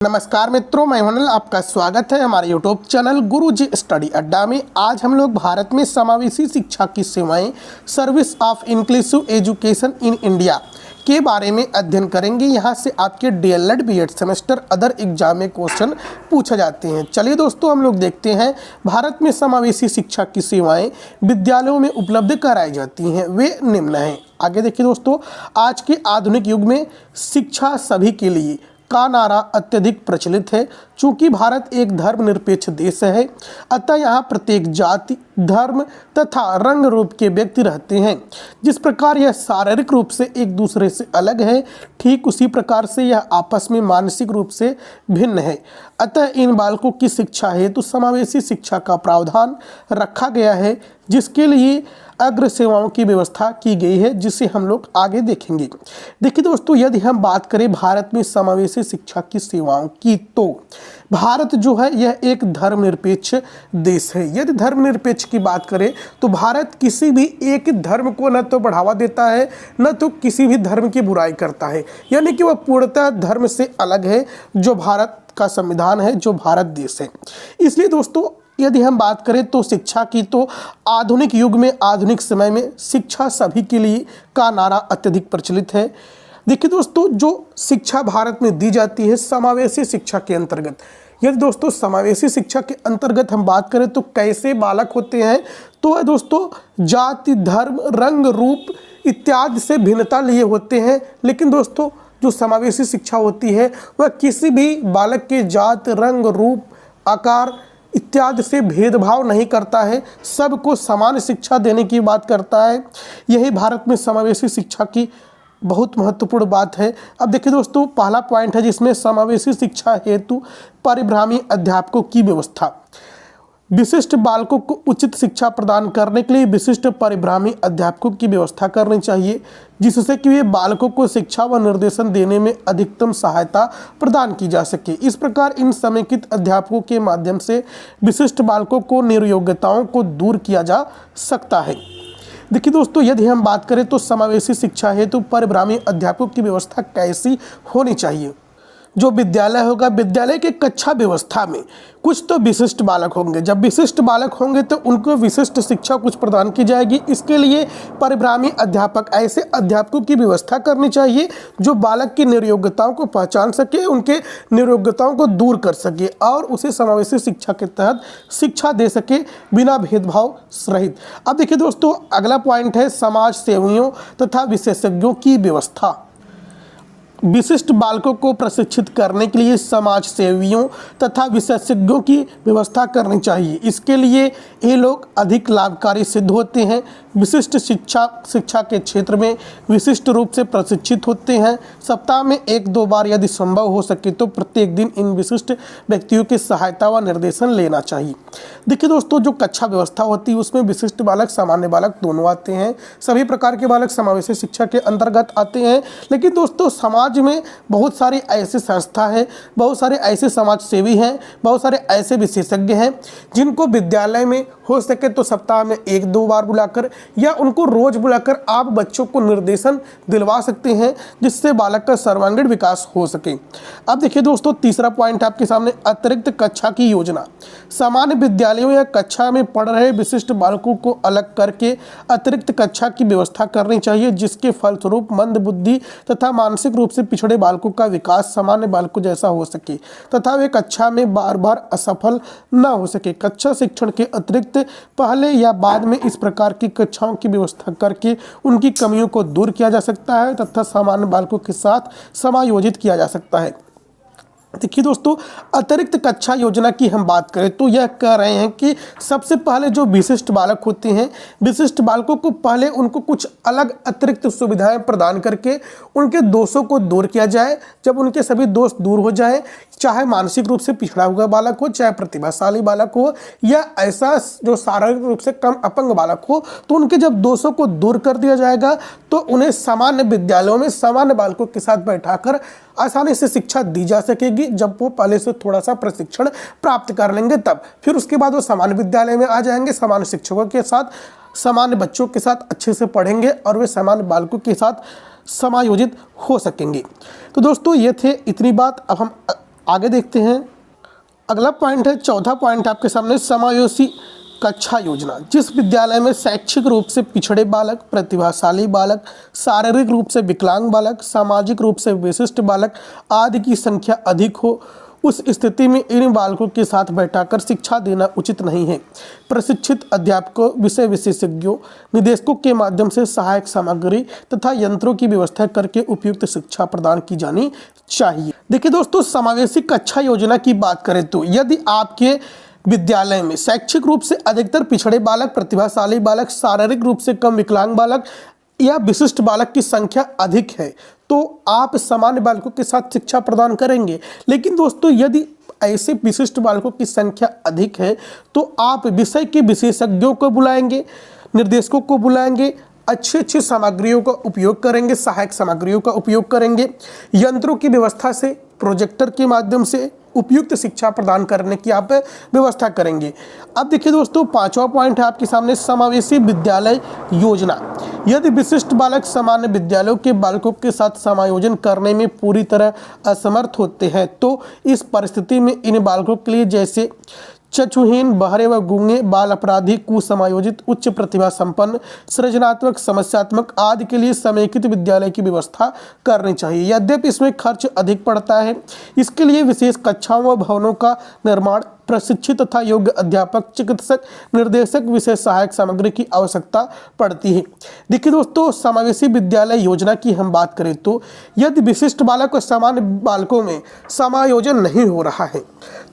नमस्कार मित्रों, मैं मनल, आपका स्वागत है हमारे यूट्यूब चैनल गुरुजी स्टडी अड्डा में। आज हम लोग भारत में समावेशी शिक्षा की सेवाएं, service of inclusive education in India के बारे में अध्ययन करेंगे। यहाँ से आपके DElEd BEd semester other exam में क्वेश्चन पूछे जाते हैं। चलिए दोस्तों, हम लोग देखते हैं भारत में समावेशी शिक्षा की सेवाएं विद्यालयों में उपलब्ध कराई जाती हैं, वे निम्न हैं। आगे देखिए दोस्तों, आज के आधुनिक युग में शिक्षा सभी के लिए का नारा अत्यधिक प्रचलित है। चूंकि भारत एक धर्मनिरपेक्ष देश है, अतः यहाँ प्रत्येक जाति, धर्म तथा रंग रूप के व्यक्ति रहते हैं। जिस प्रकार यह शारीरिक रूप से एक दूसरे से अलग है, ठीक उसी प्रकार से यह आपस में मानसिक रूप से भिन्न है। अतः इन बालकों की शिक्षा हेतु समावेशी शिक्षा का प्रावधान रखा गया है, जिसके लिए अग्र सेवाओं की व्यवस्था की गई है, जिसे हम लोग आगे देखेंगे। देखिए दोस्तों, यदि हम बात करें भारत में समावेशी शिक्षा की सेवाओं की, तो भारत जो है यह एक धर्मनिरपेक्ष देश है। यदि धर्मनिरपेक्ष की बात करें तो भारत किसी भी एक धर्म को न तो बढ़ावा देता है, न तो किसी भी धर्म की बुराई करता है, यानी कि वह पूर्णतः धर्म से अलग है, जो भारत का संविधान है, जो भारत देश है। इसलिए दोस्तों, यदि हम बात करें तो शिक्षा की, तो आधुनिक युग में, आधुनिक समय में शिक्षा सभी के लिए का नारा अत्यधिक प्रचलित है। देखिए दोस्तों, जो शिक्षा भारत में दी जाती है समावेशी शिक्षा के अंतर्गत, यदि दोस्तों समावेशी शिक्षा के अंतर्गत हम बात करें तो कैसे बालक होते हैं, तो दोस्तों जाति, धर्म, रंग, रूप इत्यादि से भिन्नता लिए होते हैं। लेकिन दोस्तों जो समावेशी शिक्षा होती है वह किसी भी बालक के जात, रंग, रूप, आकार इत्यादि से भेदभाव नहीं करता है, सबको समान शिक्षा देने की बात करता है। यही भारत में समावेशी शिक्षा की बहुत महत्वपूर्ण बात है। अब देखिए दोस्तों, पहला पॉइंट है जिसमें समावेशी शिक्षा हेतु परिभ्रामी अध्यापकों की व्यवस्था। विशिष्ट बालकों को उचित शिक्षा प्रदान करने के लिए विशिष्ट परिभ्रामी अध्यापकों की व्यवस्था करनी चाहिए, जिससे कि वे बालकों को शिक्षा व निर्देशन देने में अधिकतम सहायता प्रदान की जा सके। इस प्रकार इन समेकित अध्यापकों के माध्यम से विशिष्ट बालकों को निर्योग्यताओं को दूर किया जा सकता है। देखिए दोस्तों, यदि हम बात करें तो समावेशी शिक्षा हेतु परिभ्रामी अध्यापकों की व्यवस्था कैसी होनी चाहिए। जो विद्यालय होगा, विद्यालय के कक्षा व्यवस्था में कुछ तो विशिष्ट बालक होंगे। जब विशिष्ट बालक होंगे तो उनको विशिष्ट शिक्षा कुछ प्रदान की जाएगी। इसके लिए परिभ्रामी अध्यापक, ऐसे अध्यापकों की व्यवस्था करनी चाहिए जो बालक की निर्योग्यताओं को पहचान सके, उनके निर्योग्यताओं को दूर कर सके और उसे समावेशी शिक्षा के तहत शिक्षा दे सके, बिना भेदभाव रहित। अब देखिए दोस्तों, अगला पॉइंट है समाज सेवियों तथा विशेषज्ञों की व्यवस्था। विशिष्ट बालकों को प्रशिक्षित करने के लिए समाज सेवियों तथा विशेषज्ञों की व्यवस्था करनी चाहिए। इसके लिए ये लोग अधिक लाभकारी सिद्ध होते हैं। विशिष्ट शिक्षा के क्षेत्र में विशिष्ट रूप से प्रशिक्षित होते हैं। सप्ताह में 1-2 बार यदि संभव हो सके तो प्रत्येक दिन इन विशिष्ट व्यक्तियों की सहायता व निर्देशन लेना चाहिए। देखिए दोस्तों, जो कक्षा व्यवस्था होती है उसमें विशिष्ट बालक, सामान्य बालक दोनों आते हैं। सभी प्रकार के बालक समावेशी शिक्षा के अंतर्गत आते हैं। लेकिन दोस्तों समाज में बहुत सारी ऐसी संस्था है, बहुत सारे ऐसे समाज सेवी हैं, बहुत सारे ऐसे विशेषज्ञ हैं जिनको विद्यालय में हो सके तो सप्ताह में 1-2 बार बुलाकर या उनको रोज बुलाकर आप बच्चों को निर्देशन दिलवा सकते हैं, जिससे बालक का सर्वांगीण विकास हो सके। अब देखिए दोस्तों, तीसरा पॉइंट आपके सामने अतिरिक्त कक्षा की योजना। सामान्य विद्यालयों या कक्षा में पढ़ रहे विशिष्ट बालकों को अलग करके अतिरिक्त कक्षा की व्यवस्था करनी चाहिए, जिसके फलस्वरूप मंद बुद्धि तथा मानसिक रूप से पिछड़े बालकों का विकास सामान्य बालकों जैसा हो सके तथा वे कक्षा में बार बार असफल न हो सके। कक्षा शिक्षण के अतिरिक्त पहले या बाद में इस प्रकार की कक्षाओं की व्यवस्था करके उनकी कमियों को दूर किया जा सकता है तथा सामान्य बालकों के साथ समायोजित किया जा सकता है। देखिए दोस्तों, अतिरिक्त कक्षा योजना की हम बात करें तो यह कह रहे हैं कि सबसे पहले जो विशिष्ट बालक होते हैं, विशिष्ट बालकों को पहले उनको कुछ अलग अतिरिक्त सुविधाएं प्रदान करके उनके दोषों को दूर किया जाए। जब उनके सभी दोष दूर हो जाए, चाहे मानसिक रूप से पिछड़ा हुआ बालक हो, चाहे प्रतिभाशाली बालक हो या ऐसा जो शारीरिक रूप से कम अपंग बालक हो, तो उनके जब दोषों को दूर कर दिया जाएगा तो उन्हें सामान्य विद्यालयों में सामान्य बालकों के साथ बैठाकर आसानी से शिक्षा दी जा सकेगी। जब वो पहले से थोड़ा सा प्रशिक्षण प्राप्त कर लेंगे तब फिर उसके बाद वो सामान्य विद्यालय में आ जाएंगे, सामान्य शिक्षकों के साथ, सामान्य बच्चों के साथ अच्छे से पढ़ेंगे और वे सामान्य बालकों के साथ समायोजित हो सकेंगे। तो दोस्तों ये थे इतनी बात। अब हम आगे देखते हैं, अगला पॉइंट है, चौथा पॉइंट आपके सामने, समावेशी कक्षा योजना। जिस विद्यालय में शैक्षिक रूप से पिछड़े बालक, प्रतिभाशाली बालक, शारीरिक रूप से विकलांग बालक, सामाजिक रूप से विशिष्ट बालक आदि की संख्या अधिक हो, उस स्थिति में इन बालकों के साथ बैठाकर शिक्षा देना उचित नहीं है। प्रशिक्षित अध्यापकों, विषय विशेषज्ञों, निदेशकों के माध्यम से सहायक सामग्री तथा यंत्रों की व्यवस्था करके उपयुक्त शिक्षा प्रदान की जानी चाहिए। देखिए दोस्तों, समावेशी कक्षा योजना की बात करें तो यदि आपके विद्यालय में शैक्षिक रूप से अधिकतर पिछड़े बालक, प्रतिभाशाली बालक, शारीरिक रूप से कम विकलांग बालक या विशिष्ट बालक की संख्या अधिक है तो आप सामान्य बालकों के साथ शिक्षा प्रदान करेंगे। लेकिन दोस्तों, यदि ऐसे विशिष्ट बालकों की संख्या अधिक है तो आप विषय के विशेषज्ञों को बुलाएंगे, निर्देशकों को बुलाएंगे, अच्छी सामग्रियों का उपयोग करेंगे, सहायक सामग्रियों का उपयोग करेंगे, यंत्रों की व्यवस्था से, प्रोजेक्टर के माध्यम से उपयुक्त शिक्षा प्रदान करने की आप व्यवस्था करेंगे। अब देखिए दोस्तों, पांचवा पॉइंट है आपके सामने, समावेशी विद्यालय योजना। यदि विशिष्ट बालक सामान्य विद्यालयों के बालकों के साथ समायोजन करने में पूरी तरह असमर्थ होते हैं तो इस परिस्थिति में इन बालकों के लिए, जैसे चक्षुहीन, बहरे व गूंगे बाल अपराधी, कुसमायोजित, उच्च प्रतिभा संपन्न, सृजनात्मक, समस्यात्मक आदि के लिए समेकित विद्यालय की व्यवस्था करनी चाहिए। यद्यपि इसमें खर्च अधिक पड़ता है, इसके लिए विशेष कक्षाओं व भवनों का निर्माण, प्रशिक्षित तथा योग्य अध्यापक, चिकित्सक, निर्देशक, विशेष सहायक सामग्री की आवश्यकता पड़ती है। देखिए दोस्तों, समावेशी विद्यालय योजना की हम बात करें तो यदि विशिष्ट बालक और सामान्य बालकों में समायोजन नहीं हो रहा है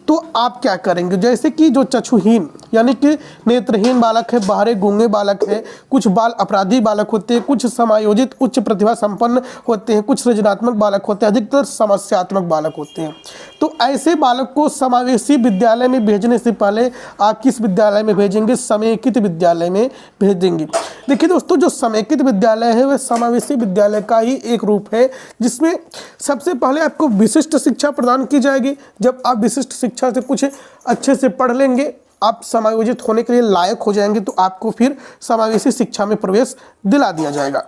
तो आप क्या करेंगे, जैसे कि जो चक्षुहीन यानी कि नेत्रहीन बालक है, बहरे गूंगे बालक है, कुछ बाल अपराधी बालक होते हैं, कुछ समायोजित उच्च प्रतिभा संपन्न होते हैं, कुछ सृजनात्मक बालक होते हैं, अधिकतर समस्यात्मक बालक होते हैं। तो ऐसे बालक को समावेशी विद्यालय में भेजने से पहले आप किस विद्यालय में भेजेंगे, समेकित विद्यालय में भेजेंगे। देखिए दोस्तों, जो समेकित विद्यालय है वह समावेशी विद्यालय का ही एक रूप है जिसमें सबसे पहले आपको विशिष्ट शिक्षा प्रदान की जाएगी। जब आप विशिष्ट शिक्षा से कुछ अच्छे से पढ़ लेंगे, आप समायोजित होने के लिए लायक हो जाएंगे तो आपको फिर समावेशी शिक्षा में प्रवेश दिला दिया जाएगा।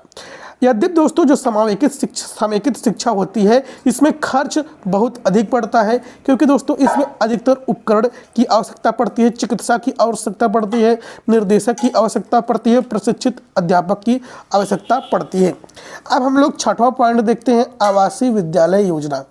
यद्यपि दोस्तों, जो समेकित शिक्षा होती है इसमें खर्च बहुत अधिक पड़ता है, क्योंकि दोस्तों इसमें अधिकतर उपकरण की आवश्यकता पड़ती है, चिकित्सा की आवश्यकता पड़ती है, निर्देशक की आवश्यकता पड़ती है, प्रशिक्षित अध्यापक की आवश्यकता पड़ती है। अब हम लोग छठवां पॉइंट देखते हैं, आवासीय विद्यालय योजना।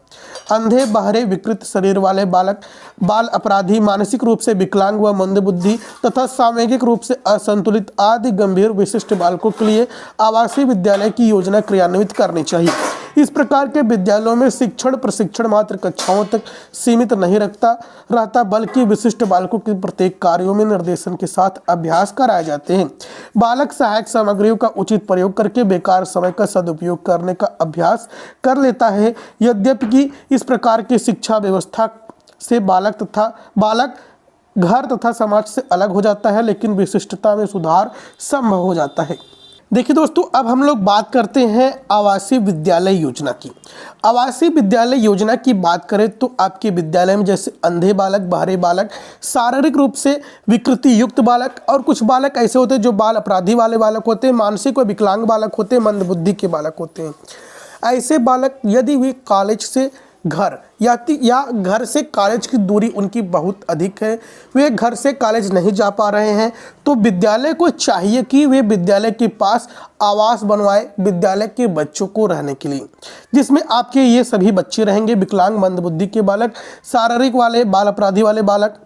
अंधे, बहरे, विकृत शरीर वाले बालक, बाल अपराधी, मानसिक रूप से विकलांग व मंदबुद्धि तथा सामूहिक रूप से असंतुलित आदि गंभीर विशिष्ट बालकों के लिए आवासीय विद्यालय की योजना क्रियान्वित करनी चाहिए। इस प्रकार के विद्यालयों में शिक्षण प्रशिक्षण मात्र कक्षाओं तक सीमित नहीं रहता बल्कि विशिष्ट बालकों के प्रत्येक कार्यों में निर्देशन के साथ अभ्यास कराए जाते हैं। बालक सहायक सामग्रियों का उचित प्रयोग करके बेकार समय का सदुपयोग करने का अभ्यास कर लेता है। यद्यपि कि इस प्रकार की शिक्षा व्यवस्था से बालक घर तथा समाज से अलग हो जाता है, लेकिन विशिष्टता में सुधार संभव हो जाता है। देखिए दोस्तों, अब हम लोग बात करते हैं आवासीय विद्यालय योजना की। आवासीय विद्यालय योजना की बात करें तो आपके विद्यालय में जैसे अंधे बालक, बहरे बालक, शारीरिक रूप से विकृति युक्त बालक और कुछ बालक ऐसे होते हैं जो बाल अपराधी वाले बालक होते हैं, मानसिक व विकलांग बालक होते हैं, मंदबुद्धि के बालक होते हैं। ऐसे बालक यदि वे कॉलेज से घर या घर से कॉलेज की दूरी उनकी बहुत अधिक है, वे घर से कॉलेज नहीं जा पा रहे हैं, तो विद्यालय को चाहिए कि वे विद्यालय के पास आवास बनवाए विद्यालय के बच्चों को रहने के लिए, जिसमें आपके ये सभी बच्चे रहेंगे, विकलांग, मंदबुद्धि के बालक, शारीरिक वाले, बाल अपराधी वाले बालक,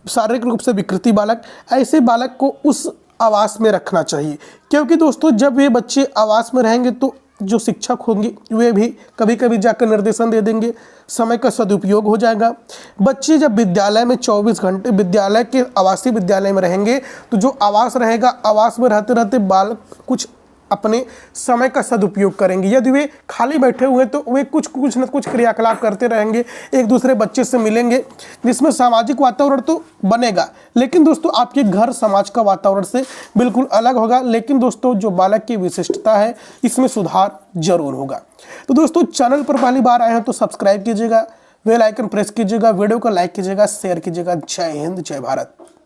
शारीरिक रूप से विकृति बालक। ऐसे बालक को उस आवास में रखना चाहिए, क्योंकि दोस्तों जब वे बच्चे आवास में रहेंगे तो जो शिक्षक होंगे वे भी कभी कभी जाकर निर्देशन दे देंगे, समय का सदुपयोग हो जाएगा। बच्चे जब विद्यालय में 24 घंटे विद्यालय के आवासीय विद्यालय में रहेंगे तो जो आवास रहेगा, आवास में रहते रहते बालक कुछ अपने समय का सदुपयोग करेंगे। यदि वे खाली बैठे हुए तो वे कुछ न कुछ क्रियाकलाप करते रहेंगे, एक दूसरे बच्चे से मिलेंगे, जिसमें सामाजिक वातावरण तो बनेगा, लेकिन दोस्तों आपके घर समाज का वातावरण से बिल्कुल अलग होगा। लेकिन दोस्तों जो बालक की विशिष्टता है इसमें सुधार जरूर होगा। तो दोस्तों चैनल पर पहली बार आए हैं तो सब्सक्राइब कीजिएगा, बेल आइकन प्रेस कीजिएगा, वीडियो को लाइक कीजिएगा, शेयर कीजिएगा। जय हिंद, जय भारत।